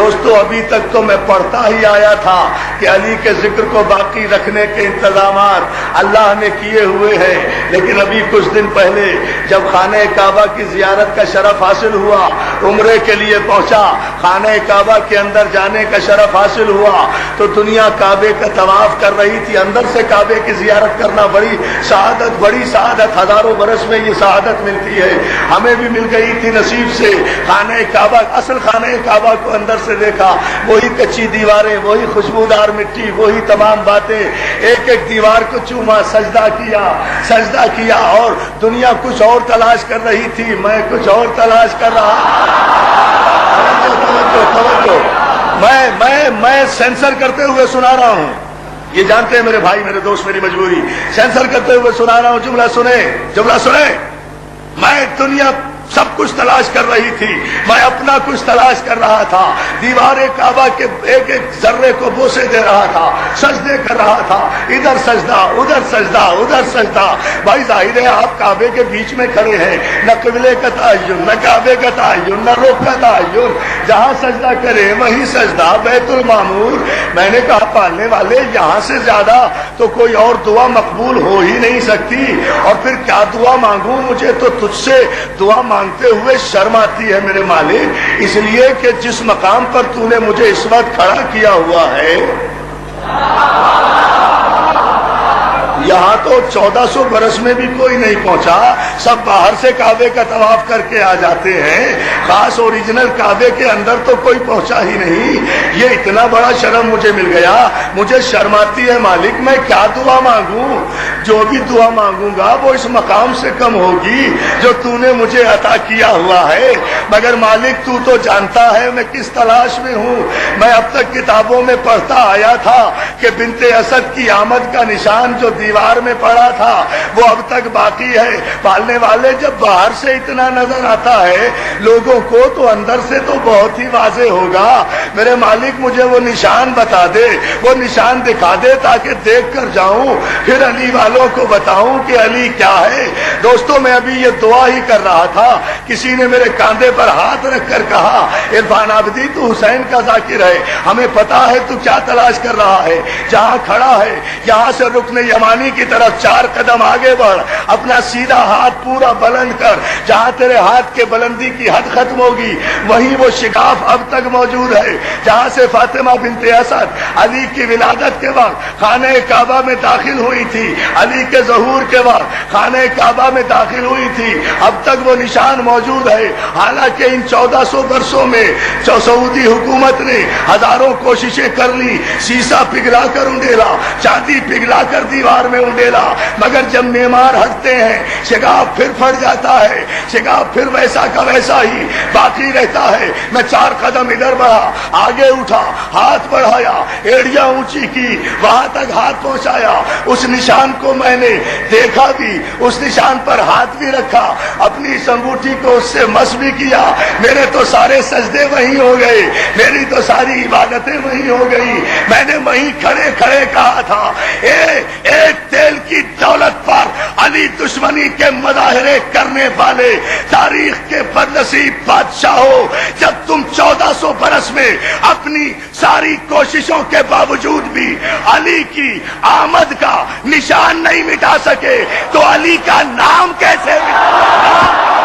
دوستو ابھی تک تو میں پڑھتا ہی آیا تھا کہ علی کے ذکر کو باقی رکھنے کے انتظامات اللہ نے کیے ہوئے ہیں، لیکن ابھی کچھ دن پہلے جب خانہ کعبہ کی زیارت کا شرف حاصل ہوا، عمرے کے لیے پہنچا، خانہ کعبہ کے اندر جانے کا شرف حاصل ہوا تو دنیا کعبے کا طواف کر رہی تھی، اندر سے کعبے کی زیارت کرنا بڑی سعادت، ہزاروں برس میں یہ سعادت ملتی ہے، ہمیں بھی مل گئی تھی نصیب سے۔ خانہ کعبہ، اصل خانہ کعبہ کو اندر سے دیکھا، وہی کچی دیواریں، وہی خوشبودار مٹی، وہی تمام باتیں، ایک ایک دیوار کو چوما، سجدہ کیا اور دنیا کچھ اور تلاش کر رہی تھی، میں کچھ اور تلاش کر رہا۔ توجہ، میں سینسر کرتے ہوئے سنا رہا ہوں، یہ جانتے ہیں میرے بھائی، میرے دوست، میری مجبوری، سینسر کرتے ہوئے سنا رہا ہوں، جملہ سنیں۔ میں دنیا سب کچھ تلاش کر رہی تھی، میں اپنا کچھ تلاش کر رہا تھا، دیوار کعبہ کے ایک ایک ذرے کو بوسے دے رہا تھا، سجدے کر رہا تھا، ادھر سجدہ ادھر سجدہ۔ بھائی ظاہر ہے آپ کعبے کے بیچ میں کھڑے ہیں، نہ قبلے کا تعین، نہ کعبے کا تعین، نہ رخ کا تعین، جہاں سجدہ کرے وہیں سجدہ، بیت المعمور۔ میں نے کہا پالنے والے، یہاں سے زیادہ تو کوئی اور دعا مقبول ہو ہی نہیں سکتی، اور پھر کیا دعا مانگوں؟ مجھے تو تجھ سے دعا مانگتے ہوئے شرم آتی ہے میرے مالک، اس لیے کہ جس مقام پر تو نے مجھے اس وقت کھڑا کیا ہوا ہے، یہاں تو 1400 برس میں بھی کوئی نہیں پہنچا، سب باہر سے کعبے کا طواف کر کے آ جاتے ہیں، خاص اوریجنل کعبے کے اندر تو کوئی پہنچا ہی نہیں۔ یہ اتنا بڑا شرم مجھے مل گیا، مجھے شرم آتی ہے مالک، میں کیا دعا مانگوں؟ جو بھی دعا مانگوں گا وہ اس مقام سے کم ہوگی جو تو نے مجھے عطا کیا ہوا ہے، مگر مالک تو تو جانتا ہے میں کس تلاش میں ہوں۔ میں اب تک کتابوں میں پڑھتا آیا تھا کہ بنت اسد کی آمد کا نشان جو دیوار میں پڑا تھا وہ اب تک باقی ہے۔ پالنے والے، جب باہر سے اتنا نظر آتا ہے لوگوں کو تو اندر سے تو بہت ہی واضح ہوگا۔ میرے مالک مجھے وہ نشان بتا دے، وہ نشان دکھا دے تاکہ دیکھ کر جاؤں، پھر علی والوں کو بتاؤں کہ علی کیا ہے۔ دوستو میں ابھی یہ دعا ہی کر رہا تھا، کسی نے میرے کاندھے پر ہاتھ رکھ کر کہا عرفان عابدی تو حسین کا ذاکر ہے، ہمیں پتا ہے تو کیا تلاش کر رہا ہے، جہاں کھڑا ہے یہاں سے رکن یمانی کی طرف 4 قدم آگے بڑھ، اپنا سیدھا ہاتھ پورا بلند کر، جہاں تیرے ہاتھ کے بلندی کی حد ختم ہوگی وہیں وہ شگاف اب تک موجود ہے جہاں سے فاطمہ بنت اسد علی کی ولادت کے وقت خانہ کعبہ میں داخل ہوئی تھی، علی کے ظہور کے وقت خانہ کعبہ میں داخل ہوئی تھی، اب تک وہ نشان موجود ہے۔ حالانکہ ان 1400 برسوں میں سعودی حکومت نے ہزاروں کوششیں کر لی، سیسا پگھلا کر انڈیلا، چاندی پگھلا کر دیوار میں انڈیلا، مگر جب معمار ہٹتے ہیں شگاف پھر پھٹ جاتا ہے، شگاف پھر ویسا کا ویسا ہی باقی رہتا ہے۔ میں 4 قدم ادھر بڑھا، آگے اٹھا، ہاتھ بڑھایا، ایڑیاں اونچی کی، وہاں تک ہاتھ پہنچایا، اس نشان کو میں نے دیکھا بھی، اس نشان پر ہاتھ بھی رکھا، اپنی اس انگوٹھی کو اس سے مس بھی کیا۔ میرے تو سارے سجدے وہیں ہو گئے، میری تو ساری عبادتیں وہیں ہو گئی۔ میں نے وہیں کھڑے کھڑے کہا تھا ایک تیل کی دولت پر علی دشمنی کے مظاہرے کرنے والے تاریخ کے بدنصیب بادشاہوں، جب تم 1400 برس میں اپنی ساری کوششوں کے باوجود بھی علی کی آمد کا نشان نہیں مٹا سکے تو علی کا نام کیسے مٹا؟